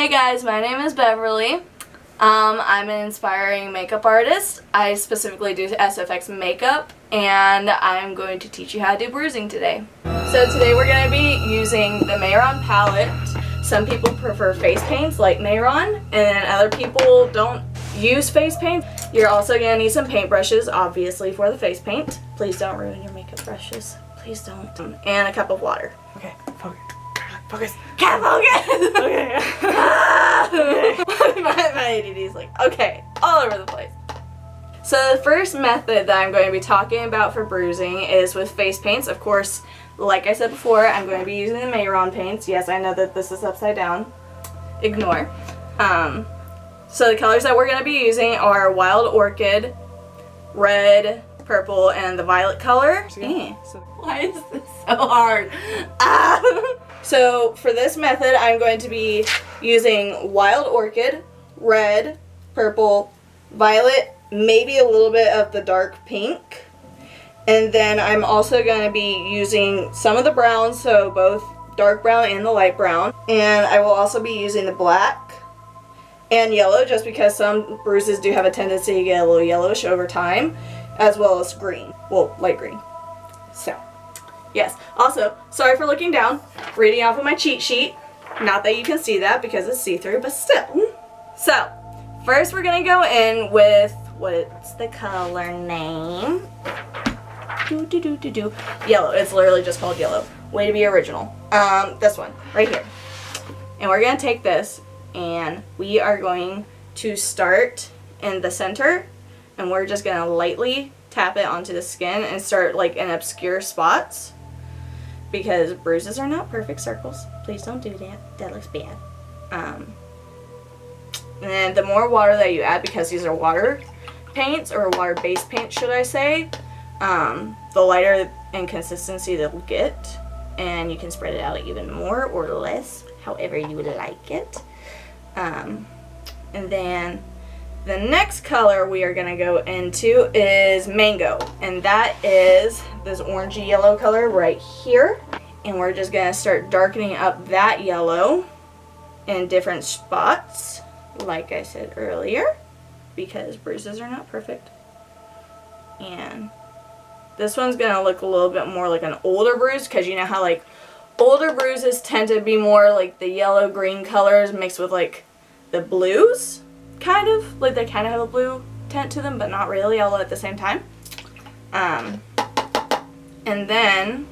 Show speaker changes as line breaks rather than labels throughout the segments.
Hey guys, my name is Beverly. I'm an inspiring makeup artist. I specifically do SFX makeup, and I'm going to teach you how to do bruising today. So today we're going to be using the Mayron palette. Some people prefer face paints like Mayron, and then other people don't use face paint. You're also going to need some paint brushes, obviously, for the face paint. Please don't ruin your makeup brushes. Please don't. And a cup of water. Okay, focus. Focus. Can't focus! Okay. my ADD is like, okay, all over the place. So the first method that I'm going to be talking about for bruising is with face paints. Of course, like I said before, I'm going to be using the Mayron paints. Yes, I know that this is upside down. Ignore. So the colors that we're going to be using are Wild Orchid, red, purple, and the violet color. Why is this so hard? So for this method, I'm going to be using Wild Orchid, red, purple, violet, maybe a little bit of the dark pink. And then I'm also going to be using some of the browns, so both dark brown and the light brown. And I will also be using the black and yellow, just because some bruises do have a tendency to get a little yellowish over time, as well as green. Well, light green. So, yes. Also, sorry for looking down, reading off of my cheat sheet. Not that you can see that because it's see-through, but still. So, first we're going to go in with, what's the color name? Yellow. It's literally just called yellow. Way to be original. This one, right here. And we're going to take this, and we are going to start in the center, and we're just going to lightly tap it onto the skin and start like in obscure spots, because bruises are not perfect circles. Please don't do that. That looks bad. And then the more water that you add, because these are water paints, or water-based paints should I say, the lighter in consistency they'll get, and you can spread it out even more or less, however you would like it. And then the next color we are going to go into is Mango, and that is this orangey yellow color right here. And we're just going to start darkening up that yellow in different spots, like I said earlier, because bruises are not perfect. And this one's going to look a little bit more like an older bruise, because you know how like older bruises tend to be more like the yellow-green colors mixed with like the blues, kind of. Like they kind of have a blue tint to them, but not really all at the same time. And then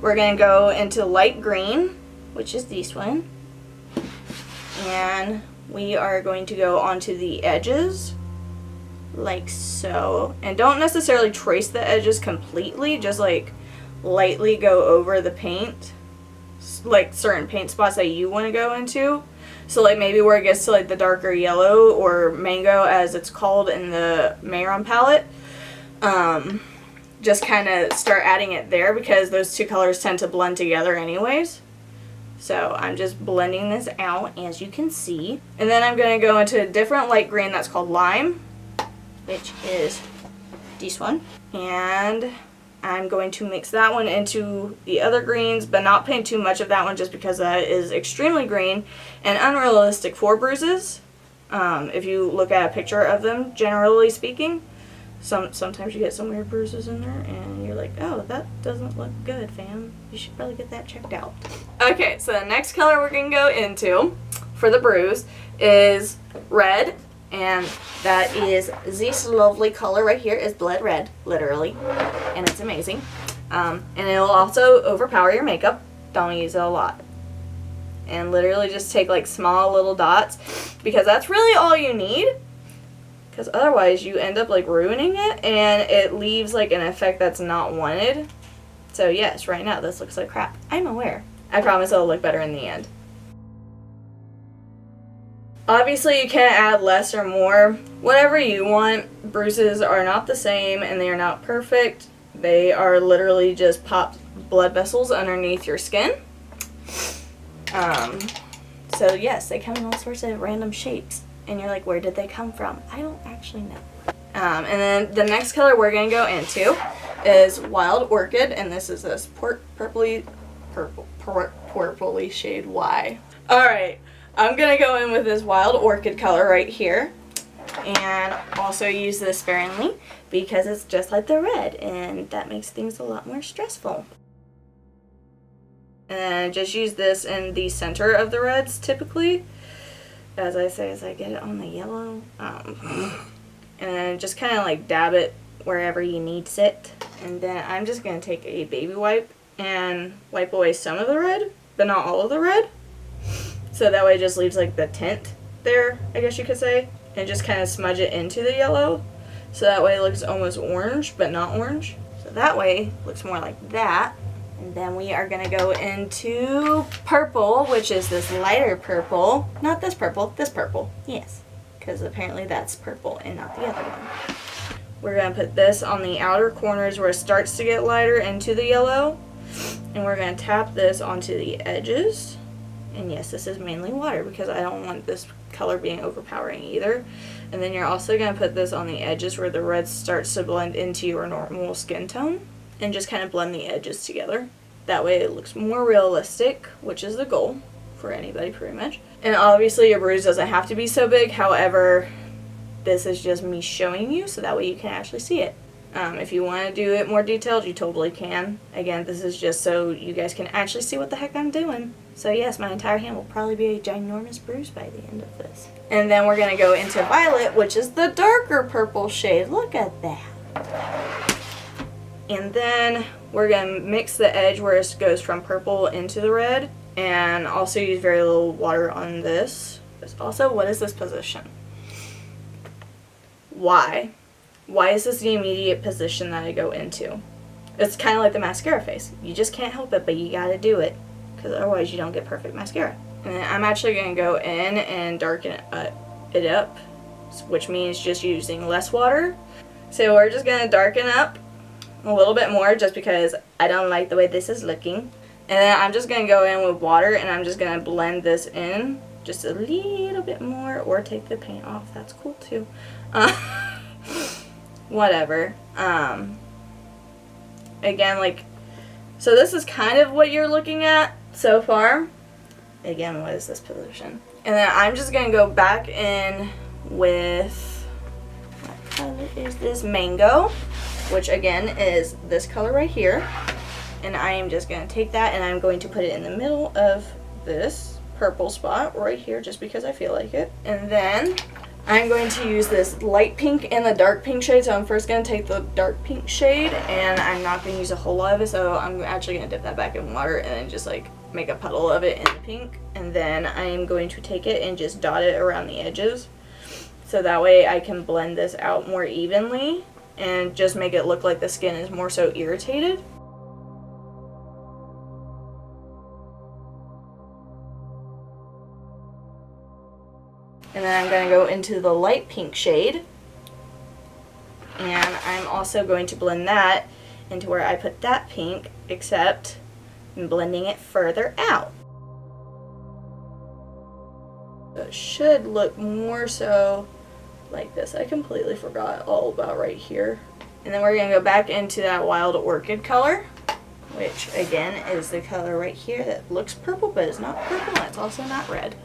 we're going to go into light green, which is this one. And we are going to go onto the edges, like so. And don't necessarily trace the edges completely, just like lightly go over the paint, like certain paint spots that you want to go into. So like maybe where it gets to like the darker yellow, or mango as it's called in the Mayron palette, just kind of start adding it there, because those two colors tend to blend together anyways. So I'm just blending this out, as you can see. And then I'm going to go into a different light green that's called Lime, which is this one. And I'm going to mix that one into the other greens, but not paint too much of that one, just because that is extremely green and unrealistic for bruises. If you look at a picture of them, generally speaking, sometimes you get some weird bruises in there, and you're like, oh, that doesn't look good, fam. You should probably get that checked out. Okay, so the next color we're going to go into for the bruise is red. And that is this lovely color right here, is blood red, literally, and it's amazing. And it'll also overpower your makeup. Don't use it a lot. And literally just take like small little dots, because that's really all you need. Because otherwise you end up like ruining it, and it leaves like an effect that's not wanted. So yes, right now this looks like crap. I'm aware. I promise it'll look better in the end. Obviously, you can't add less or more. Whatever you want. Bruises are not the same, and they are not perfect. They are literally just popped blood vessels underneath your skin. So yes, they come in all sorts of random shapes. And you're like, where did they come from? I don't actually know. And then the next color we're going to go into is Wild Orchid, and this is this purpley shade Y. Alright, I'm going to go in with this Wild Orchid color right here. And also use this sparingly because it's just like the red, and that makes things a lot more stressful. And just use this in the center of the reds typically, as I say, as I get it on the yellow. And then just kind of like dab it wherever you need it. And then I'm just going to take a baby wipe and wipe away some of the red, but not all of the red. So that way it just leaves like the tint there, I guess you could say. And just kind of smudge it into the yellow. So that way it looks almost orange, but not orange. So that way it looks more like that. And then we are going to go into purple, which is this lighter purple. Not this purple. Yes, because apparently that's purple and not the other one. We're going to put this on the outer corners where it starts to get lighter into the yellow. And we're going to tap this onto the edges. And yes, this is mainly water because I don't want this color being overpowering either. And then you're also going to put this on the edges where the red starts to blend into your normal skin tone. And just kind of blend the edges together. That way it looks more realistic, which is the goal for anybody pretty much. And obviously your bruise doesn't have to be so big. However, this is just me showing you so that way you can actually see it. If you want to do it more detailed, you totally can. Again, this is just so you guys can actually see what the heck I'm doing. So yes, my entire hand will probably be a ginormous bruise by the end of this. And then we're going to go into violet, which is the darker purple shade. Look at that. And then we're going to mix the edge where it goes from purple into the red. And also use very little water on this. Also, what is this position? Why? Why is this the immediate position that I go into? It's kind of like the mascara face. You just can't help it, but you gotta do it. Because otherwise you don't get perfect mascara. And then I'm actually going to go in and darken it up. Which means just using less water. So we're just going to darken up a little bit more just because I don't like the way this is looking. And then I'm just going to go in with water and I'm just going to blend this in just a little bit more, or take the paint off. That's cool too. Whatever. Again, like, so this is kind of what you're looking at so far. Again, what is this position? And then I'm just going to go back in with, what color is this? Mango, which again is this color right here. And I am just going to take that and I'm going to put it in the middle of this purple spot right here just because I feel like it. And then I'm going to use this light pink and the dark pink shade. So I'm first going to take the dark pink shade and I'm not going to use a whole lot of it. So I'm actually going to dip that back in water and then just like make a puddle of it in the pink. And then I am going to take it and just dot it around the edges. So that way I can blend this out more evenly and just make it look like the skin is more so irritated. And then I'm going to go into the light pink shade. And I'm also going to blend that into where I put that pink, except I'm blending it further out. So it should look more so like this. I completely forgot all about right here. And then we're going to go back into that Wild Orchid color, which again is the color right here that looks purple, but it's not purple and it's also not red.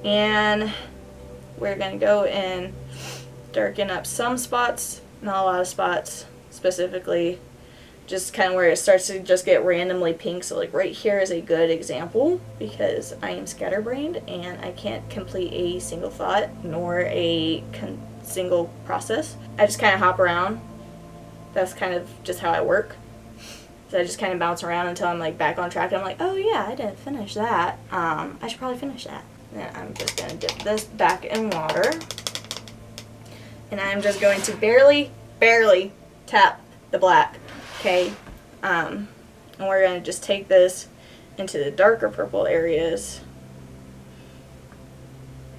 And we're going to go and darken up some spots, not a lot of spots, specifically just kind of where it starts to just get randomly pink. So like right here is a good example because I am scatterbrained and I can't complete a single thought nor a single process. I just kind of hop around. That's kind of just how I work. So I just kind of bounce around until I'm like back on track and I'm like, oh yeah, I didn't finish that. I should probably finish that. Then I'm just going to dip this back in water. And I'm just going to barely tap the black. Okay. And we're going to just take this into the darker purple areas.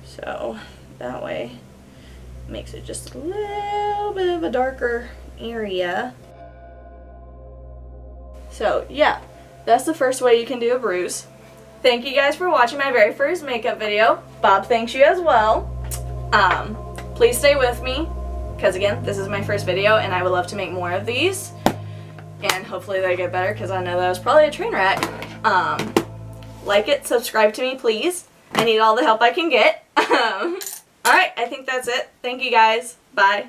So that way it makes it just a little bit of a darker area. So yeah, that's the first way you can do a bruise. Thank you guys for watching my very first makeup video. Bob thanks you as well. Please stay with me because again, this is my first video and I would love to make more of these. And hopefully they get better because I know that was probably a train wreck. Like it, subscribe to me please. I need all the help I can get. Alright, I think that's it. Thank you guys. Bye.